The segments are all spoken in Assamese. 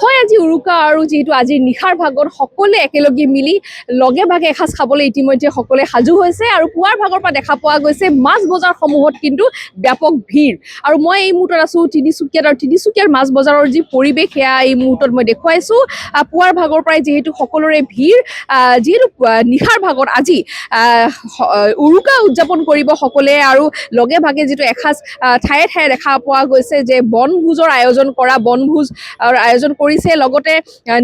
হয় আজি উৰুকা আৰু যিহেতু আজিৰ নিশাৰ ভাগত সকলোৱে একেলগে মিলি লগে ভাগে এসাঁজ খাবলৈ ইতিমধ্যে সকলোৱে সাজু হৈছে আৰু পুৱাৰ ভাগৰ পৰা দেখা পোৱা গৈছে মাছ বজাৰসমূহত কিন্তু ব্যাপক ভিৰ আৰু মই এই মুহূৰ্তত আছোঁ তিনিচুকীয়াত আৰু তিনিচুকীয়াৰ মাছ বজাৰৰ যি পৰিৱেশ সেয়া এই মুহূৰ্তত মই দেখুৱাইছোঁ পুৱাৰ ভাগৰ পৰাই যিহেতু সকলোৰে ভিৰ যিহেতু নিশাৰ ভাগত আজি উৰুকা উদযাপন কৰিব সকলোৱে আৰু লগে ভাগে যিটো এসাঁজ ঠায়ে ঠায়ে দেখা পোৱা গৈছে যে বনভোজৰ আয়োজন কৰা বনভোজ আয়োজন কৰিছে লগতে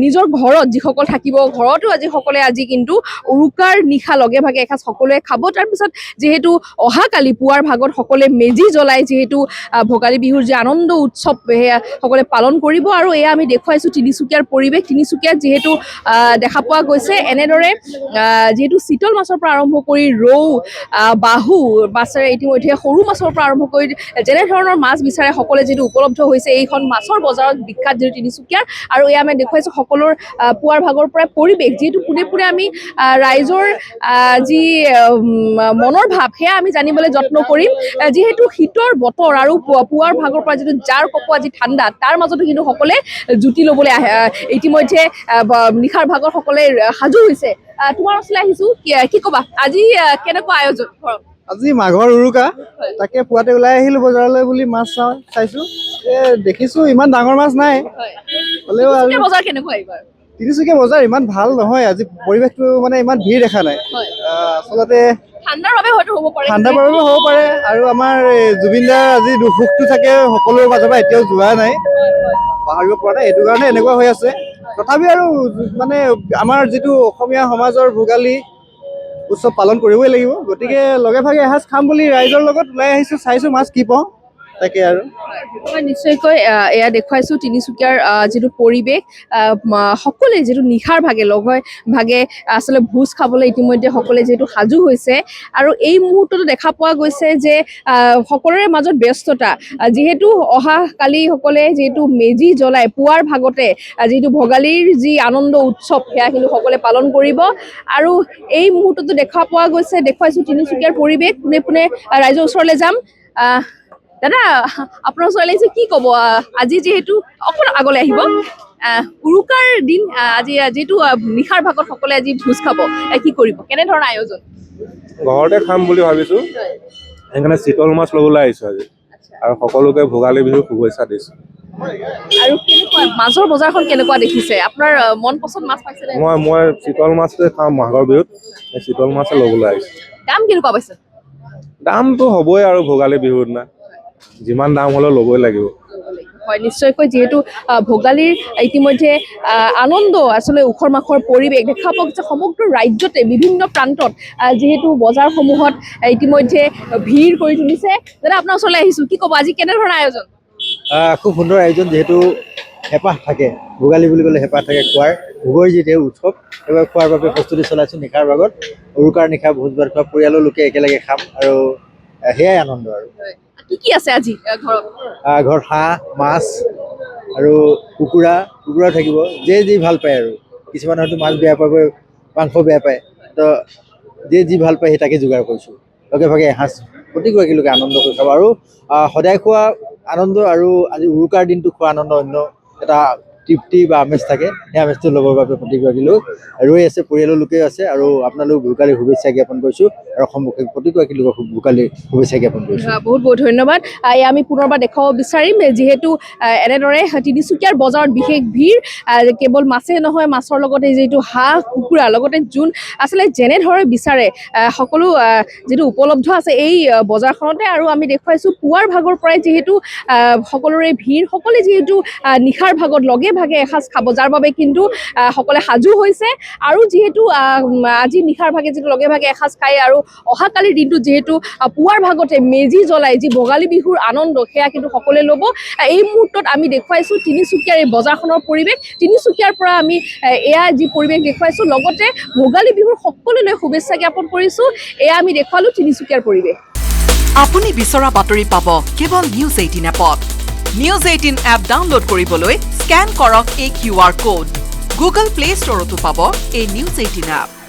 নিজৰ ঘৰত যিসকল থাকিব ঘৰতো আজি সকলোৱে আজি কিন্তু উৰুকাৰ নিশা লগে ভাগে এসাঁজ সকলোৱে খাব তাৰপিছত যিহেতু অহাকালি পুৱাৰ ভাগত সকলোৱে মেজি জ্বলাই যিহেতু ভোগালী বিহুৰ যি আনন্দ উৎসৱ সেয়া সকলোৱে পালন কৰিব আৰু এয়া আমি দেখুৱাইছোঁ তিনিচুকীয়াৰ পৰিৱেশ তিনিচুকীয়াত যিহেতু দেখা পোৱা গৈছে এনেদৰে যিহেতু চিতল মাছৰ পৰা আৰম্ভ কৰি ৰৌ বাহু মাছেৰে ইতিমধ্যে সৰু মাছৰ পৰা আৰম্ভ কৰি যেনেধৰণৰ মাছ বিচাৰে সকলোৱে যিহেতু উপলব্ধ হৈছে এইখন মাছৰ বজাৰত বিখ্যাত যিহেতু তিনিচুকীয়াৰ আৰু এয়া আমি দেখুৱাইছোঁ সকলোৰ পুৱাৰ ভাগৰ পৰা পৰিৱেশ যিহেতু পোনে পোনে আমি ৰাইজৰ যি মনৰ ভাৱ সেয়া আমি জানিবলৈ যত্ন কৰিম যিহেতু শীতৰ বতৰ আৰু পুৱাৰ ভাগৰ পৰা যিটো জাৰ কপোৱা যি ঠাণ্ডা তাৰ মাজতো কিন্তু সকলোৱে জুতি ল'বলৈ আহে ইতিমধ্যে নিশাৰ ভাগত সকলোৱে সাজু হৈছে তোমাৰ ওচৰলৈ আহিছোঁ কি ক'বা আজি কেনেকুৱা আয়োজন ঘৰত আজি মাঘৰ উৰুকা তাকে পুৱাতে ওলাই আহিলো বজাৰলৈ বুলি মাছ চাইছো দেখিছো ইমান ডাঙৰ মাছ নাই হ'লেও আৰু বজাৰ কেনেকুৱা এইবাৰ তিনিচুকীয়া বজাৰ ইমান ভাল নহয় আজি পৰিৱেশটো মানে ইমান ভিৰ দেখা নাই আচলতে ঠাণ্ডাৰ বাবে হয়তো হ'ব পাৰে ঠাণ্ডাৰ বাবে হ'ব পাৰে আৰু আমাৰ জুবিন দাৰ আজি দুখটো থাকে সকলোৰে মাজৰ পৰা এতিয়াও যোৱা নাই পাহৰিব পৰা নাই এইটো কাৰণে এনেকুৱা হৈ আছে তথাপি আৰু মানে আমাৰ যিটো অসমীয়া সমাজৰ ভোগালী উৎসৱ পালন কৰিবই লাগিব গতিকে লগে ভাগে এসাঁজ খাম বুলি ৰাইজৰ লগত ওলাই আহিছোঁ চাইছোঁ মাছ কি পাওঁ তাকে আৰু মই নিশ্চয়কৈ এয়া দেখুৱাইছোঁ তিনিচুকীয়াৰ যিটো পৰিৱেশ সকলোৱে যিটো নিশাৰ ভাগে আচলতে ভোজ খাবলৈ ইতিমধ্যে সকলোৱে যিহেতু সাজু হৈছে আৰু এই মুহূৰ্ততো দেখা পোৱা গৈছে যে সকলোৰে মাজত ব্যস্ততা যিহেতু অহা কালি সকলে যিহেতু মেজি জ্বলাই পুৱাৰ ভাগতে যিহেতু ভোগালীৰ যি আনন্দ উৎসৱ সেয়া কিন্তু সকলোৱে পালন কৰিব আৰু এই মুহূৰ্ততো দেখা পোৱা গৈছে দেখুৱাইছোঁ তিনিচুকীয়াৰ পৰিৱেশ পোনে পোনে ৰাইজৰ ওচৰলৈ যাম দাদা আপোনাৰ ওচৰলৈ আহিছে কি ক'ব আজি যিহেতু অকণ আগলৈ আহিব উৰুকাৰ দিন আজি যিহেতু নিশাৰ ভাগত সকলোৱে আজি ভোজ খাব কি কৰিব কেনেধৰণৰ আয়োজন ঘৰতে খাম বুলি ভাবিছোঁ সেইকাৰণে চিতল মাছ ল'বলৈ আহিছোঁ আজি আৰু সকলোকে ভোগালী বিহুৰ শুভেচ্ছা দিছোঁ আৰু কেনেকুৱা মাছৰ বজাৰখন কেনেকুৱা দেখিছে আপোনাৰ মন পচন্দ মাছ পাইছে মই চিতল মাছে খাম মাঘৰ বিহুত চিতল মাছে ল'বলৈ আহিছোঁ দাম কেনেকুৱা পাইছে দামটো হ'বই আৰু ভোগালী বিহুৰ দিনা যিমান দাম হ'লেও ল'বই লাগিব হয় নিশ্চয়কৈ যিহেতু ভোগালীৰ ইতিমধ্যে আনন্দ আচলতে উখৰ মাখৰ পৰিৱেশ দেখা পোৱা গৈছে সমগ্ৰ ৰাজ্যতে বিভিন্ন প্ৰান্তত যিহেতু বজাৰসমূহত ইতিমধ্যে ভিৰ কৰি তুলিছে দাদা আপোনাৰ ওচৰলৈ আহিছোঁ কি ক'ব আজি কেনেধৰণৰ আয়োজন খুব সুন্দৰ আয়োজন যিহেতু হেঁপাহ থাকে ভোগালী বুলি ক'লে হেঁপাহ থাকে খোৱাৰ ভোগৰ যিটো উৎসৱ সেইবাবে খোৱাৰ বাবে প্ৰস্তুতি চলাইছোঁ নিশাৰ ভাগত উৰুকাৰ নিশা ভোজ ভাত খোৱা পৰিয়ালৰ লোকে একেলগে খাম আৰু সেয়াই আনন্দ আৰু কি আছে আজি ঘৰত হাঁহ মাছ আৰু কুকুৰা থাকিব যি ভাল পায় আৰু কিছুমানে হয়তো মাছ বেয়া পাব মাংস বেয়া পায় তো যি ভাল পায় সেই তাকে যোগাৰ কৰিছোঁ লগে ভাগে এসাঁজ প্ৰতিগৰাকী লোকে আনন্দ কৰি খাব আৰু সদায় খোৱা আনন্দ আৰু আজি উৰুকাৰ দিনটো খোৱা আনন্দ অন্য এটা তৃপ্তি বা আমেজ থাকে সেই আমেজটো ল'বৰ বাবে প্ৰতিগৰাকী লোক ৰৈ আছে পৰিয়ালৰ লোকেও আছে আৰু আপোনালোক ভোগালীৰ শুভেচ্ছা জ্ঞাপন কৰিছোঁ আৰু অসমবাসীক প্ৰতিগৰাকী লোকক ভোগালীৰ শুভেচ্ছা জ্ঞাপন কৰিছোঁ বহুত বহুত ধন্যবাদ আমি পুনৰবাৰ দেখুৱাব বিচাৰিম যিহেতু এনেদৰে তিনিচুকীয়াৰ বজাৰত বিশেষ ভিৰ কেৱল মাছে নহয় মাছৰ লগতে যিহেতু হাঁহ কুকুৰা লগতে যোন আচলতে যেনেধৰণে বিচাৰে সকলো যিটো উপলব্ধ আছে এই বজাৰখনতে আৰু আমি দেখুৱাইছোঁ পুৱাৰ ভাগৰ পৰাই যিহেতু সকলোৰে ভিৰ সকলোৱে যিহেতু নিশাৰ ভাগত লগে ভাগে এসাঁজ খাব যাৰ বাবে কিন্তু সকলোৱে সাজু হৈছে আৰু যিহেতু আজি নিশাৰ ভাগে যিটো লগে ভাগে এসাঁজ খায় আৰু অহাকালিৰ দিনটোত যিহেতু পুৱাৰ ভাগতে মেজি জ্বলাই যি ভোগালী বিহুৰ আনন্দ সেয়া কিন্তু সকলোৱে ল'ব এই মুহূৰ্তত আমি দেখুৱাইছোঁ তিনিচুকীয়াৰ এই বজাৰখনৰ পৰিৱেশ তিনিচুকীয়াৰ পৰা আমি এয়া যি পৰিৱেশ দেখুৱাইছোঁ লগতে ভোগালী বিহুৰ সকলোলৈ শুভেচ্ছা জ্ঞাপন কৰিছোঁ এয়া আমি দেখুৱালোঁ তিনিচুকীয়াৰ পৰিৱেশ আপুনি বিচৰা বাতৰি পাব কেৱল নিউজ 18 এপত নিউজ 18 এপ ডাউনলোড কৰিবলৈ স্কেন কৰক এই QR কোড গুগল প্লে ষ্টৰতো পাব এই নিউজ 18 এপ